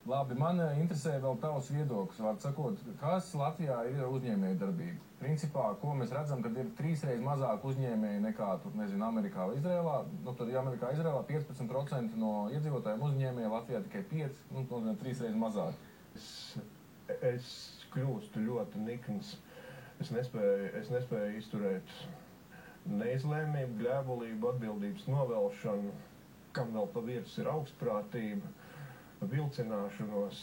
Labi, man interesē vēl tavs viedoklis, vārds sakot, kas Latvijā ir uzņēmēja darbība? Principā, ko mēs redzam, kad ir 3 reizes mazāk uzņēmēji nekā, tur, nezinu, Amerikā vai Izrēlā, nu, tad Amerikā, Izrēlā 15% no iedzīvotājiem uzņēmēja, Latvijā tikai 5, nu, 3 reizes mazāk. Es kļūstu ļoti nikns. Es nespēju izturēt neizlēmību, gļēbulību, atbildības novelšanu, kam vēl pa virsmas ir augstprātība, vilcināšanos,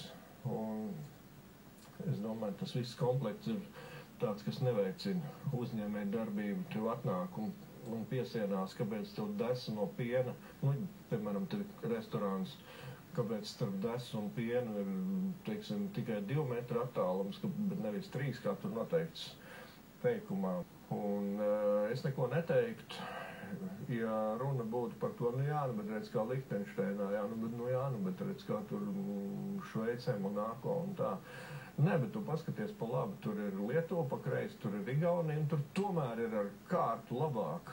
un es domāju, tas viss komplekts ir tāds, kas neveicina uzņēmēju darbību. Tev atnāk un piesienās, kāpēc tev desa no piena, nu, piemēram, tev restorāns, kāpēc starp desu un pienu ir, teiksim, tikai 2 metru attālums, bet nevis 3, kā tur noteikts teikumā. Un es neko neteiktu, ja runa būtu par to, bet redz kā Lihtenšteinā, bet redz kā tur Šveicē, Monako un tā. Bet tu paskaties pa labi, tur ir Lietuva pa kreisi, tur ir Igaunija, un tur tomēr ir ar kārtu labāk.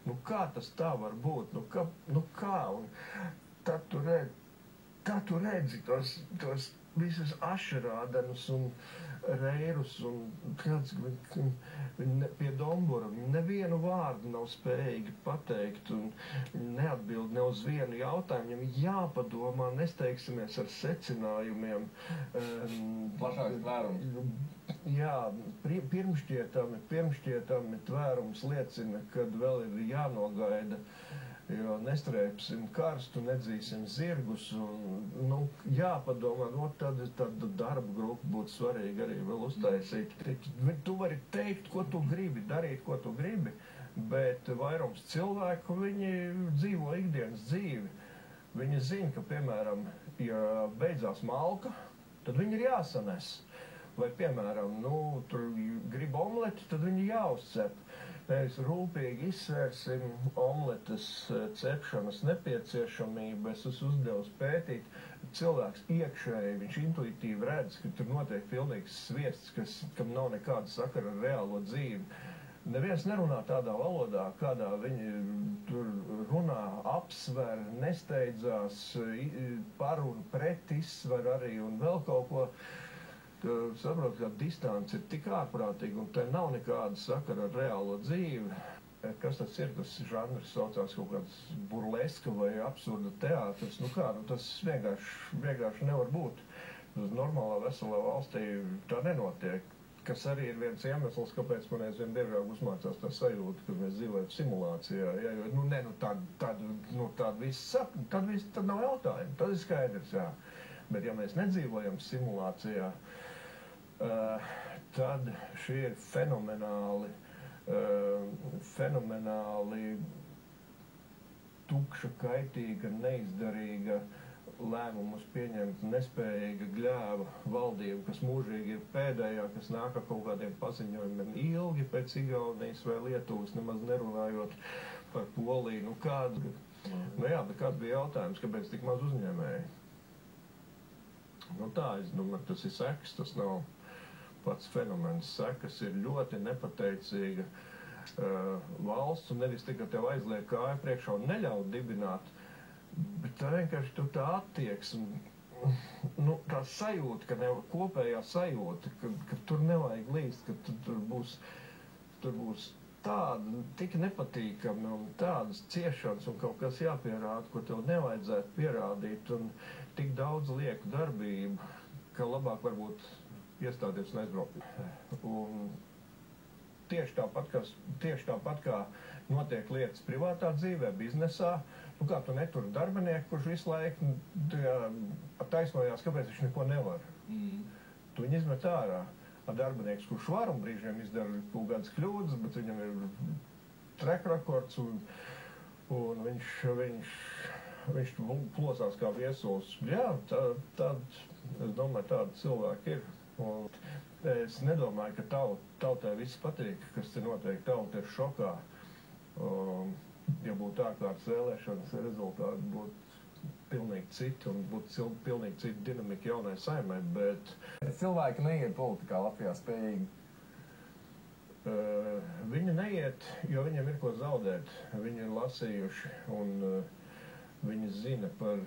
Nu kā tas tā var būt? Nu kā? Un tad tu redzi tos visus ašerādenus un reirus un kāds pie Dombura nevienu vārdu nav spējīgi pateikt un neatbild ne uz vienu jautājumu. Viņam jāpadomā, nesteigsimies ar secinājumiem. Plašāks tvērums. Jā, pirmšķietami tvērums liecina, kad vēl ir jānogaida, jo nestrēpsim karstu, nedzīsim zirgus, un, jāpadomā, tad darba grupa būtu svarīgi arī vēl uztaisīt. Tu vari teikt, ko tu gribi, darīt, ko tu gribi, bet vairums cilvēku, viņi dzīvo ikdienas dzīvi. Viņi zina, ka, piemēram, ja beidzās malka, tad viņi ir jāsanes. Vai, piemēram, tur grib omleti, tad viņi jāuzcep. Mēs rūpīgi izsvērsim omletes cepšanas nepieciešamību. Es esmu uzdevis pētīt. Cilvēks iekšēji, viņš intuitīvi redz, ka tur notiek pilnīgs sviests, kam nav nekāda sakara ar reālo dzīvi. Neviens nerunā tādā valodā, kādā viņi tur runā, apsver, nesteidzās, par un pret izsver arī un vēl kaut ko. Tu saproti, ka distance ir tik ārprātīga un te nav nekāda sakara ar reālo dzīvi. Kas tas ir? Tas žanrs saucās kaut kāds burleska vai absurda teātris. Tas vienkārši nevar būt. Tas normālā veselā valstī tā nenotiek. Kas arī ir viens iemesls, kāpēc man aizvien biežāk uzmācās tā sajūta, ka mēs dzīvojam simulācijā. Ja, jo, tad viss nav jautājumu. Tas ir skaidrs, jā. Bet ja mēs nedzīvojam simulācijā, tad šī ir fenomenāli tukša, kaitīga, neizdarīga, lēmumus pieņemt nespējīga gļēva valdība, kas mūžīgi ir pēdējā, kas nāk ar kaut kādiem paziņojumiem ilgi pēc Igaunijas vai Lietuvas, nemaz nerunājot par Poliju. Bet kāds bija jautājums, kāpēc tik maz uzņēmēji? Es domāju, tas ir sekas, tas nav pats fenomens. Sekas ir ļoti nepateicīga valsts, un nevis tikai tev aizliek kāju priekšā un neļauj dibināt, bet tā vienkārši tā attieksme, tā sajūta, kopējā sajūta, ka tur nevajag līst, ka tur būs tāda tik nepatīkami un tādas ciešanas un kaut kas jāpierāda, ko tev nevajadzētu pierādīt, un tik daudz lieku darbību, ka labāk varbūt iestāties un aizbraukt. Un tieši tāpat kā notiek lietas privātā dzīvē, biznesā, kā tu neturi darbinieku, kurš visu laiku taisnojās, kāpēc viņš neko nevar. Tu viņu izmet ārā. Darbinieks, kurš var un brīžiem izdara kaut kādas kļūdas, bet viņam ir track records un viņš plosās kā viesulis. Jā, es domāju, tādi cilvēki ir. Un es nedomāju, ka tautai viss patīk, kas te notiek. Tauta ir šokā. Ja būtu ārkārtas vēlēšanas, rezultāti būtu pilnīgi citi un būtu pilnīgi cita dinamika jaunai saimai, bet cilvēki neiet politikā Latvijā spējīgi. Viņi neiet, jo viņiem ir ko zaudēt. Viņi ir lasījuši un viņi zina par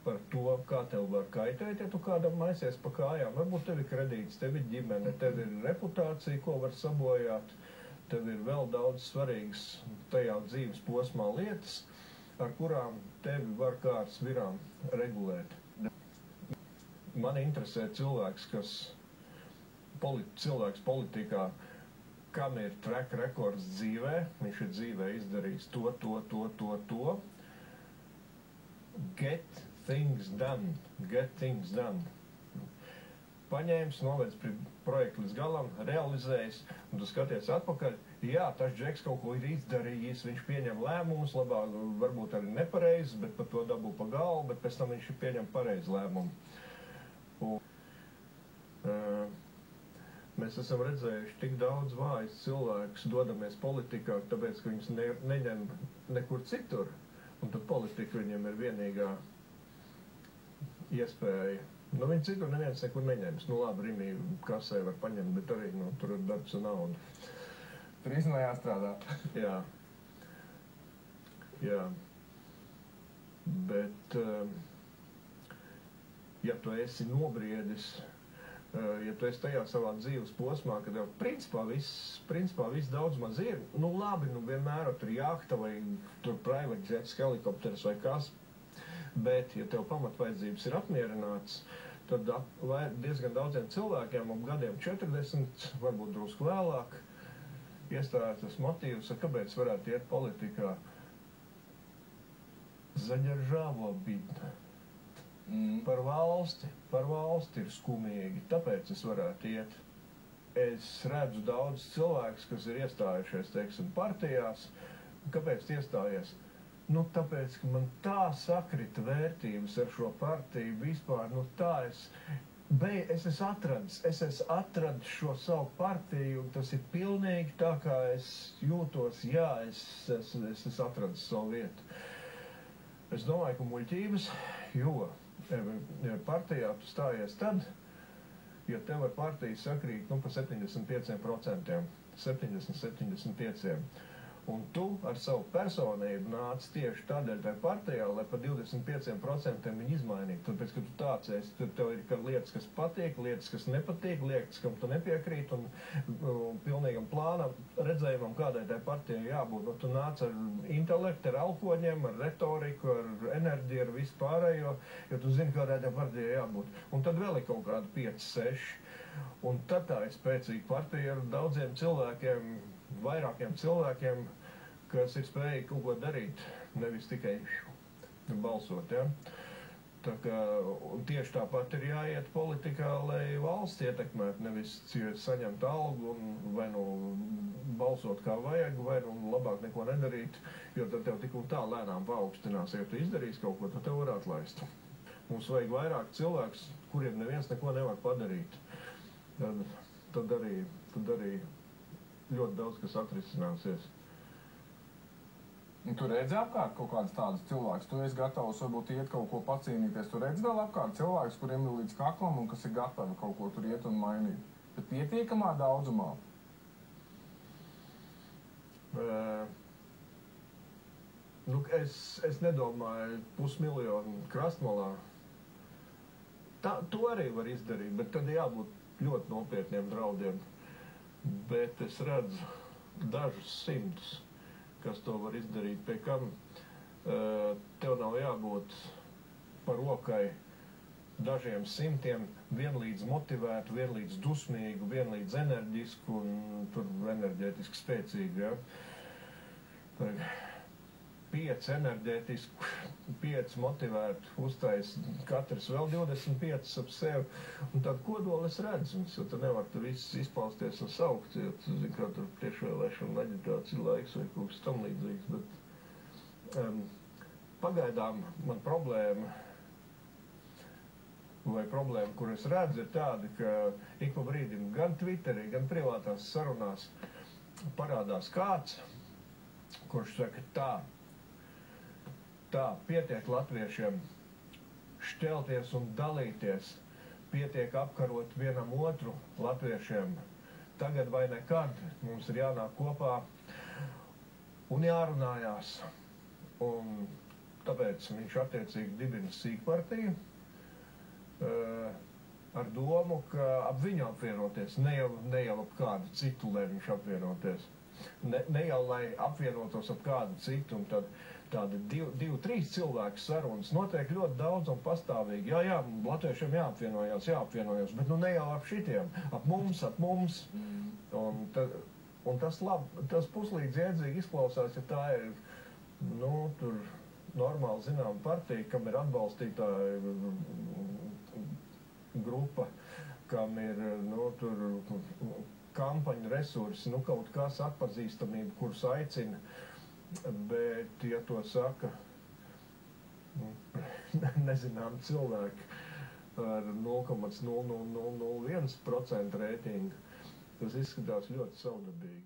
par to, kā tev var kaitēt, ja tu kādam maisies pa kājām. Varbūt tev ir kredīts, tev ir ģimene, tev ir reputācija, ko var sabojāt, tev ir vēl daudz svarīgas tajā dzīves posmā lietas, ar kurām tevi var kāds virām regulēt. Mani interesē cilvēks, cilvēks politikā, kam ir track rekords dzīvē, viņš ir dzīvē izdarījis to. Get things done. Paņēmis, novedis pie projektu līdz galam, realizējis, un tu skaties atpakaļ, jā, tas Džeks kaut ko ir izdarījis, viņš pieņem lēmumus, labāk, varbūt arī nepareizi, bet par to dabū pa galvu, bet pēc tam viņš pieņem pareizi lēmumu. Mēs esam redzējuši tik daudz vājas cilvēkus dodamies politikā, tāpēc, ka viņus neņem nekur citur, un tad politika viņiem ir vienīgā iespēja. Nu, viņi citur neviens nekur neņems. Nu, labi, Rimī kasē var paņemt, bet arī, nu, tur ir darbs un nauda. Tur īstenībā jāstrādā. Jā. Bet, ja tu esi nobriedis, ja tu esi tajā savā dzīves posmā, kad jau principā viss daudz maz ir, nu labi, nu vienmēr tur jāhta vai tur private jets, helikopters vai kas, bet, ja tev pamatvajadzības ir apmierināts, tad diezgan daudziem cilvēkiem ap gadiem 40, varbūt drusku vēlāk, iestājās tas motīvs, kāpēc varētu iet politikā. Zaģeržāvo bidna. Par valsti ir skumīgi, tāpēc es varētu iet. Es redzu daudz cilvēkus, kas ir iestājušies, teiksim, partijās. Kāpēc iestājies? Nu, tāpēc, ka man tā sakrita vērtības ar šo partiju vispār, nu tā es esmu atradis šo savu partiju, un tas ir pilnīgi tā, kā es jūtos, jā, es esmu atradis savu vietu. Es domāju, ka muļķības, jo partijā tu stājies tad, ja tev ar partiju sakrīt, nu, pa 75%, 70-75%. Un tu ar savu personību nāc tieši tādēļ tai partijā, lai pa 25% viņi izmainītu. Tāpēc, ka tu tāds esi, tad tev ir lietas, kas patīk, lietas, kas nepatīk, lietas, kam tu nepiekrīt, un pilnīgam plānam, redzējumam, kādai tai partijai jābūt. Un tu nāc ar intelektu, ar alkoņiem, ar retoriku, ar enerģiju, ar visu pārējo, jo tu zini, kādai tai partijai jābūt. Un tad vēl ir kaut kādi 5-6. Un tad tā ir spēcīga partija ar daudziem cilvēkiem, vairākiem cilvēkiem, kas ir spējīgi kaut ko darīt, nevis tikai balsot, ja? Tā kā tieši tāpat ir jāiet politikā, lai valsts ietekmētu, nevis saņemt algu un vai nu balsot kā vajag, vai nu labāk neko nedarīt, jo tad tev tik un tā lēnām paaugstinās. Ja tu izdarīsi kaut ko, tad tev var atlaist. Mums vajag vairāk cilvēkus, kuriem neviens neko nevar padarīt. Tad arī ļoti daudz, kas atrisināsies. Un tu redzi apkārt kaut kādus tādus cilvēkus, tu esi gatavs varbūt iet kaut ko pacīnīties, tu redzi vēl apkārt cilvēkus, kuriem ir līdz kaklam un kas ir gatavi kaut ko tur iet un mainīt. Bet pietiekamā daudzumā? Es nedomāju 500 000 krastmalā. To arī var izdarīt, bet tad jābūt ļoti nopietniem draudiem. Bet es redzu dažus simtus, kas to var izdarīt, pie kam tev nav jābūt par rokai dažiem simtiem, vienlīdz motivētu, vienlīdz dusmīgu, vienlīdz enerģisku un tur enerģētiski spēcīgu, ja? 5 enerģētisku, 5 motivētu, uztais katrs vēl 25 ap sevi, un tad kodoli es redzu, jo tu nevar tu viss izpausties un saukt, jo tu zini, kā tur priekšvēlēšana aģitācija laiks vai kaut kas tam līdzīgs, bet pagaidām man problēma, kur es redzu, ir tāda, ka ik pa brīdim gan Twitterī, gan privātās sarunās parādās kāds, kurš saka tā, pietiek latviešiem šķelties un dalīties, pietiek apkarot vienam otru latviešiem. Tagad vai nekad mums ir jānāk kopā un jārunājās. Un tāpēc viņš attiecīgi dibina sīkpartiju ar domu, ka ap viņu apvienoties, ne jau ap kādu citu, lai viņš apvienoties. Ne jau, lai apvienotos ap kādu citu, un tad tādi 2-3 cilvēku sarunas notiek ļoti daudz un pastāvīgi. Jā, latviešiem jāapvienojās, bet nu ne jau ap šitiem, ap mums. Un tas puslīdz jēdzīgi izklausās, ja tā ir, nu, tur normāli zinām partija, kam ir atbalstītāja grupa, kam ir, nu, tur kampaņu resursi, nu, kaut kas atpazīstamība, kurus aicina, bet, ja to saka, nezinām cilvēki ar 0,0001% reitingu, tas izskatās ļoti savdabīgi.